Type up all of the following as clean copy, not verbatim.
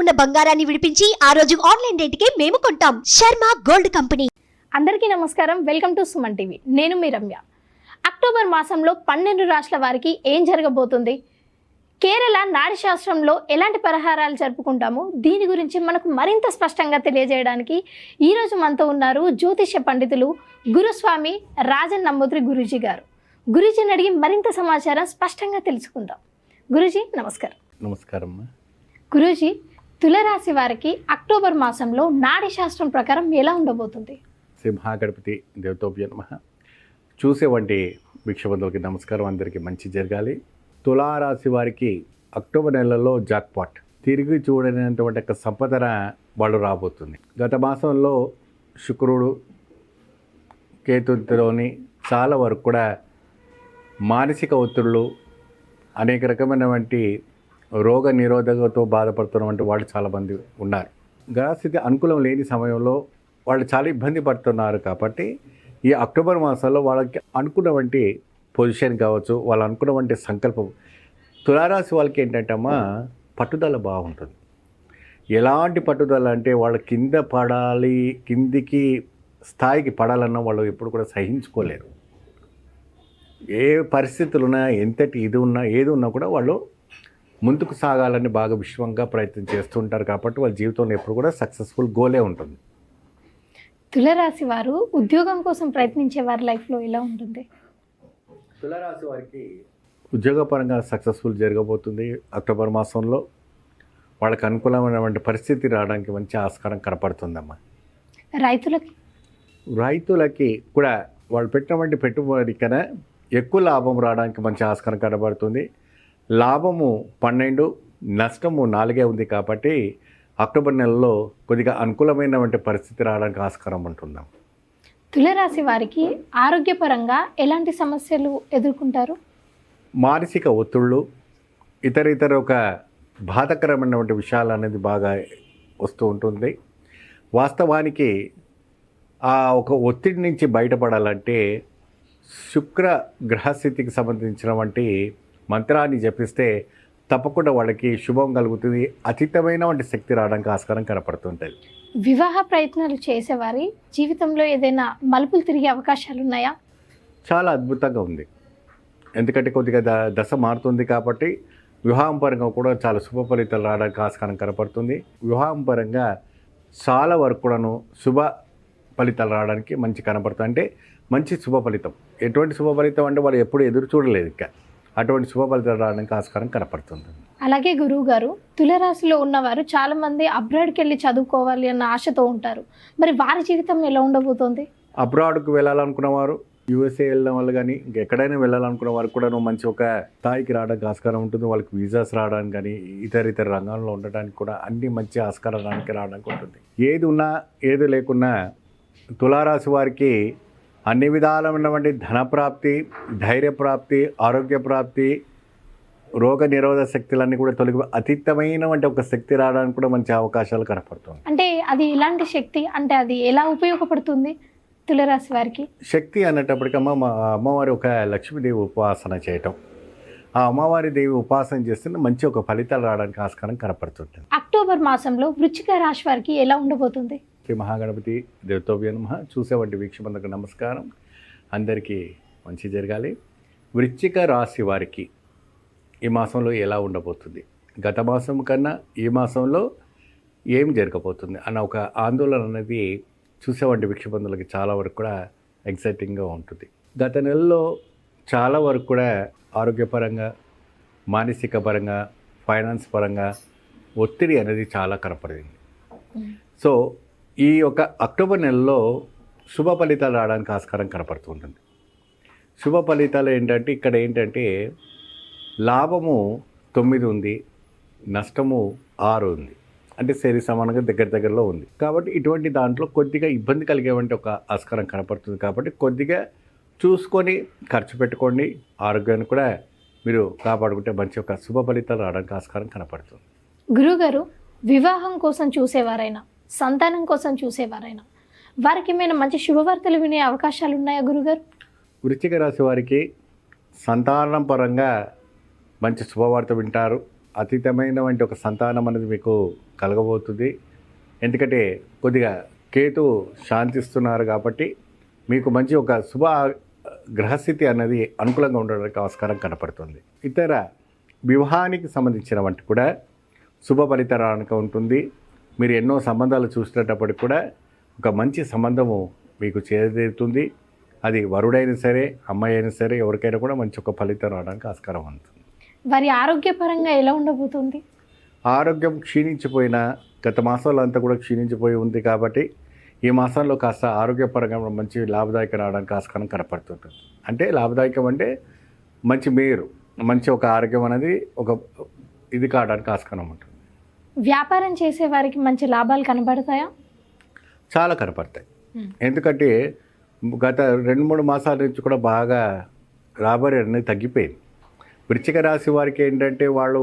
ఉన్న బంగారాన్ని విడిపించి ఆ రోజు ఆన్లైన్ రేటుకే మేము కొంటాం. Sharma gold company. అందరికీ నమస్కారం. Welcome to Suman TV. నేను మీ రమ్య. అక్టోబర్ మాసంలో 12 రాష్ట్రాల వారికి ఏం జరగబోతుంది, కేరళ నాడి శాస్త్రంలో ఎలాంటి పరిహారాలు జరుపుకుంటాము, దీని గురించి మనకు మరింత స్పష్టంగా తెలియజేయడానికి ఈరోజు మనతో ఉన్నారు జ్యోతిష్య పండితులు గురుస్వామి రాజన్ నంబూద్రి గురూజీ గారు. గురూజీని అడిగి మరింత సమాచారం స్పష్టంగా తెలుసుకుందాం. గురూజీ నమస్కారం. నమస్కారం. గురూజీ, తులరాశి వారికి అక్టోబర్ మాసంలో నాడి శాస్త్రం ప్రకారం ఎలా ఉండబోతుంది? శ్రీ మహాగణపతి దేవతోభ్య నమః. చూసేవంటి భిక్షబంధువులకి నమస్కారం. అందరికీ మంచి జరగాలి. తులారాశి వారికి అక్టోబర్ నెలలో జాక్పాట్, తిరిగి చూడనటువంటి ఒక సంపదన వాళ్ళు రాబోతుంది. గత మాసంలో శుక్రుడు కేతులోని చాలా వరకు కూడా మానసిక ఒత్తిళ్ళు, అనేక రకమైనటువంటి రోగ నిరోధకతో బాధపడుతున్నటువంటి వాళ్ళు చాలామంది ఉన్నారు. గ్రహస్థితి అనుకూలం లేని సమయంలో వాళ్ళు చాలా ఇబ్బంది పడుతున్నారు. కాబట్టి ఈ అక్టోబర్ మాసంలో వాళ్ళకి అనుకున్నటువంటి పొజిషన్ కావచ్చు, వాళ్ళు అనుకున్నటువంటి సంకల్పం. తులారాశి వాళ్ళకి ఏంటంటే అమ్మా, పట్టుదల బాగుంటుంది. ఎలాంటి పట్టుదల అంటే వాళ్ళు కింద పడాలి, కిందికి స్థాయికి పడాలన్నా వాళ్ళు ఎప్పుడు కూడా సహించుకోలేరు. ఏ పరిస్థితులు ఉన్నా, ఎంతటి ఇది ఉన్నా, ఏది ఉన్నా కూడా వాళ్ళు ముందుకు సాగాలని బాగా విశ్వంగా ప్రయత్నం చేస్తుంటారు. కాబట్టి వాళ్ళ జీవితంలో ఎప్పుడు కూడా సక్సెస్ఫుల్ గోలే ఉంటుంది. తులరాశి వారు ఉద్యోగం కోసం ప్రయత్నించే వారి లైఫ్లో ఎలా ఉంటుంది? తులారాశి వారికి ఉద్యోగపరంగా సక్సెస్ఫుల్ జరగబోతుంది. అక్టోబర్ మాసంలో వాళ్ళకి అనుకూలమైనటువంటి పరిస్థితి రావడానికి మంచి ఆస్కారం కనపడుతుందమ్మా. రైతులకి కూడా వాళ్ళు పెట్టినటువంటి పెట్టుబడి కన్నా ఎక్కువ లాభం రావడానికి మంచి ఆస్కారం కనబడుతుంది. లాభము 12, నష్టము 4 ఉంది. కాబట్టి అక్టోబర్ నెలలో కొద్దిగా అనుకూలమైనటువంటి పరిస్థితి రావడానికి ఆస్కారం ఉంటుందాం. తులరాశి వారికి ఆరోగ్యపరంగా ఎలాంటి సమస్యలు ఎదుర్కొంటారు? మానసిక ఒత్తిళ్ళు, ఇతర ఒక బాధకరమైనటువంటి విషయాలు అనేది బాగా వస్తూ ఉంటుంది. వాస్తవానికి ఆ ఒక ఒత్తిడి నుంచి బయటపడాలంటే శుక్ర గ్రహస్థితికి సంబంధించినటువంటి మంత్రాన్ని జపిస్తే తప్పకుండా వాళ్ళకి శుభం కలుగుతుంది. అతీతమైనటువంటి శక్తి రావడానికి ఆస్కారం కనపడుతుంటుంది. వివాహ ప్రయత్నాలు చేసేవారి జీవితంలో ఏదైనా మలుపులు తిరిగే అవకాశాలు ఉన్నాయా? చాలా అద్భుతంగా ఉంది. ఎందుకంటే కొద్దిగా దశ మారుతుంది. కాబట్టి వివాహం పరంగా కూడా చాలా శుభ ఫలితాలు రావడానికి ఆస్కారం కనపడుతుంది. వివాహం పరంగా చాలా వరకు కూడాను శుభ ఫలితాలు రావడానికి మంచి కనపడుతుంది. అంటే మంచి శుభ ఫలితం. ఎటువంటి శుభ ఫలితం అంటే వాళ్ళు ఎప్పుడు ఎదురు చూడలేదు. ఇంకా అటువంటి శుభ ఫలితాలు రావడానికి ఆస్కారం కనపడుతుంది. అలాగే గురువు గారు, తులరాశిలో ఉన్నవారు చాలా మంది అబ్రాడ్కి వెళ్ళి చదువుకోవాలి అన్న ఆశతో ఉంటారు. మరి వారి జీవితం ఎలా ఉండబోతోంది? అబ్రాడ్కు వెళ్ళాలనుకున్న వారు, యూఎస్ఏ వెళ్ళడం వల్ల కానీ ఇంకెక్కడైనా వెళ్ళాలనుకున్న వారు కూడా మంచి ఒక స్థాయికి రావడానికి ఆస్కారం ఉంటుంది. వాళ్ళకి వీసాస్ రావడానికి కానీ ఇతర రంగాల్లో ఉండడానికి కూడా అన్ని మంచి ఆస్కారానికి రావడానికి ఉంటుంది. ఏది ఉన్నా ఏది లేకున్నా తులారాశి వారికి అన్ని విధాలమైనటువంటి ధనప్రాప్తి, ధైర్యప్రాప్తి, ఆరోగ్య ప్రాప్తి, రోగ నిరోధక శక్తులన్నీ కూడా తొలగి అతీతమైనటువంటి ఒక శక్తి రావడానికి కూడా మంచి అవకాశాలు కనపడుతుంది. అంటే అది ఇలాంటి శక్తి అంటే అది ఎలా ఉపయోగపడుతుంది తులరాశి వారికి? శక్తి అన్నటప్పటికీ అమ్మవారి ఒక లక్ష్మీదేవి ఉపాసన చేయటం, ఆ అమ్మవారి దేవి ఉపాసన చేస్తే మంచి ఒక ఫలితాలు రావడానికి ఆస్కారం కనపడుతుంటుంది. అక్టోబర్ మాసంలో వృశ్చిక రాశి వారికి ఎలా ఉండబోతుంది? శ్రీ మహాగణపతి దేవతోభ్య నమః. చూసేవంటి వీక్షకులకు నమస్కారం. అందరికీ మంచి జరగాలి. వృశ్చిక రాశి వారికి ఈ మాసంలో ఎలా ఉండబోతుంది, గత మాసం కన్నా ఈ మాసంలో ఏం జరగబోతుంది అన్న ఒక ఆందోళన అనేది చూసేవంటి వీక్షబంధులకి చాలా వరకు కూడా ఎగ్జైటింగ్గా ఉంటుంది. గత నెలలో చాలా వరకు కూడా ఆరోగ్యపరంగా, మానసిక పరంగా, ఫైనాన్స్ పరంగా ఒత్తిడి అనేది చాలా కనపడింది. సో ఈ యొక్క అక్టోబర్ నెలలో శుభ ఫలితాలు రావడానికి ఆస్కారం కనపడుతుంటుంది. శుభ ఫలితాలు ఏంటంటే లాభము 9 ఉంది, నష్టము 6 ఉంది. అంటే సరి సమానంగా దగ్గరలో ఉంది. కాబట్టి ఇటువంటి దాంట్లో కొద్దిగా ఇబ్బంది కలిగేవంటి ఒక ఆస్కారం కనపడుతుంది. కాబట్టి కొద్దిగా చూసుకొని ఖర్చు పెట్టుకోండి. ఆరోగ్యాన్ని కూడా మీరు కాపాడుకుంటే మంచి ఒక శుభ ఫలితాలు రావడానికి ఆస్కారం కనపడుతుంది. గురుగారు, వివాహం కోసం చూసేవారైనా, సంతానం కోసం చూసేవారైనా వారికి ఏమైనా మంచి శుభవార్తలు వినే అవకాశాలు ఉన్నాయా గురుగారు? వృశ్చిక రాశి వారికి సంతానం పరంగా మంచి శుభవార్త వింటారు. అతీతమైనటువంటి ఒక సంతానం అనేది మీకు కలగబోతుంది. ఎందుకంటే కొద్దిగా కేతు శాంతిస్తున్నారు కాబట్టి మీకు మంచి ఒక శుభ గ్రహస్థితి అనేది అనుకూలంగా ఉండడానికి ఆస్కారం కనపడుతుంది. ఇతర వివాహానికి సంబంధించిన వంటి కూడా శుభ ఫలితానికి ఉంటుంది. మీరు ఎన్నో సంబంధాలు చూసినప్పటికి కూడా ఒక మంచి సంబంధము మీకు చేరుతుంది. అది వరుడైనా సరే అమ్మాయి అయినా సరే ఎవరికైనా కూడా మంచి ఒక ఫలితం రావడానికి ఆస్కారం ఉంటుంది. వారి ఆరోగ్యపరంగా ఎలా ఉండబోతుంది? ఆరోగ్యం క్షీణించిపోయిన గత మాసాల్లో అంతా కూడా క్షీణించిపోయి ఉంది కాబట్టి ఈ మాసంలో కాస్త ఆరోగ్యపరంగా మంచి లాభదాయకం రావడానికి ఆస్కారం కనపడుతుంటుంది. అంటే లాభదాయకం అంటే మంచి ఒక ఆరోగ్యం అనేది ఒక ఇది కావడానికి ఆస్కారం ఉంటుంది. వ్యాపారం చేసే వారికి మంచి లాభాలు కనబడతాయా? చాలా కనపడతాయి. ఎందుకంటే గత 2-3 మాసాల నుంచి కూడా బాగా రాబడి అనేది తగ్గిపోయింది. వృశ్చిక రాశి వారికి ఏంటంటే వాళ్ళు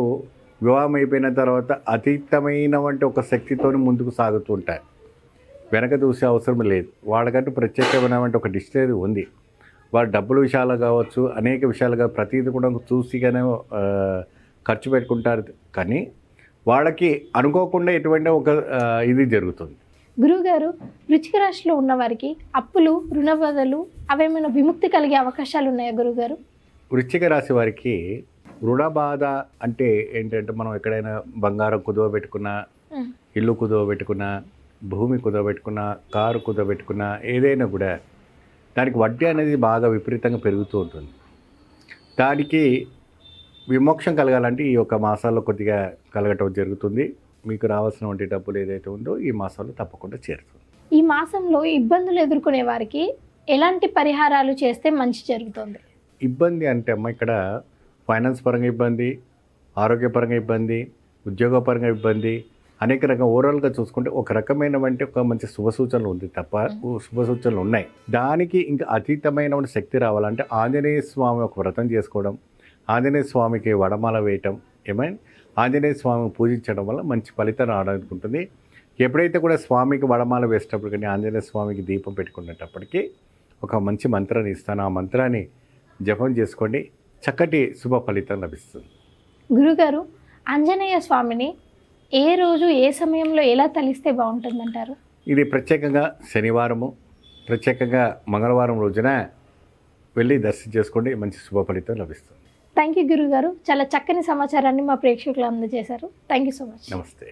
వివాహం అయిపోయిన తర్వాత అతీతమైనటువంటి ఒక శక్తితో ముందుకు సాగుతూ ఉంటారు. వెనక చూసే అవసరం లేదు. వాళ్ళకంటూ ప్రత్యేకమైనటువంటి ఒక డిక్షనరీ ఉంది. వాళ్ళ డబ్బుల విషయాలు కావచ్చు, అనేక విషయాలుగా ప్రతిదీ కూడా చూసిగానే ఖర్చు పెట్టుకుంటారు. కానీ వాళ్ళకి అనుకోకుండా ఎటువంటి ఒక ఇది జరుగుతుంది. గురువుగారు, వృశ్చిక రాశిలో ఉన్న వారికి అప్పులు, రుణ బాధలు అవేమైనా విముక్తి కలిగే అవకాశాలు ఉన్నాయా గురువుగారు? వృశ్చిక రాశి వారికి రుణ బాధ అంటే ఏంటంటే మనం ఎక్కడైనా బంగారం కుదువ పెట్టుకున్నా, ఇల్లు కుదువ పెట్టుకున్నా, భూమి కుదువ పెట్టుకున్నా, కారు కుదువ పెట్టుకున్నా, ఏదైనా కూడా దానికి వడ్డీ అనేది బాగా విపరీతంగా పెరుగుతూ ఉంటుంది. దానికి విమోక్షం కలగాలంటే ఈ యొక్క మాసాల్లో కొద్దిగా కలగటం జరుగుతుంది. మీకు రావాల్సినటువంటి డబ్బులు ఏదైతే ఉందో ఈ మాసాల్లో తప్పకుండా చేరుతుంది. ఈ మాసంలో ఇబ్బందులు ఎదుర్కొనే వారికి ఎలాంటి పరిహారాలు చేస్తే మంచి జరుగుతుంది? ఇబ్బంది అంటే అమ్మ ఇక్కడ ఫైనాన్స్ పరంగా ఇబ్బంది, ఆరోగ్యపరంగా ఇబ్బంది, ఉద్యోగపరంగా ఇబ్బంది, అనేక రకం ఓవరాల్గా చూసుకుంటే ఒక రకమైనటువంటి ఒక మంచి శుభ సూచనలు ఉంది తప్ప శుభ సూచనలు ఉన్నాయి. దానికి ఇంకా అతీతమైన శక్తి రావాలంటే ఆంజనేయ స్వామి ఒక వ్రతం చేసుకోవడం, ఆంజనేయ స్వామికి వడమాల వేయటం, ఆంజనేయ స్వామిని పూజించడం వల్ల మంచి ఫలితం రావడానికి ఉంటుంది. ఎప్పుడైతే కూడా స్వామికి వడమాల వేసేటప్పుడు కానీ ఆంజనేయ స్వామికి దీపం పెట్టుకునేటప్పటికీ ఒక మంచి మంత్రాన్ని ఇస్తాను. ఆ మంత్రాన్ని జపం చేసుకోండి, చక్కటి శుభ ఫలితం లభిస్తుంది. గురుగారు, ఆంజనేయ స్వామిని ఏ రోజు ఏ సమయంలో ఎలా తలిస్తే బాగుంటుందంటారు? ఇది ప్రత్యేకంగా శనివారము, ప్రత్యేకంగా మంగళవారం రోజున వెళ్ళి దర్శనం చేసుకోండి, మంచి శుభ ఫలితం లభిస్తుంది. థ్యాంక్ యూ గురుగారు, చాలా చక్కని సమాచారాన్ని మా ప్రేక్షకులు అందజేశారు. Thank you so much. నమస్తే.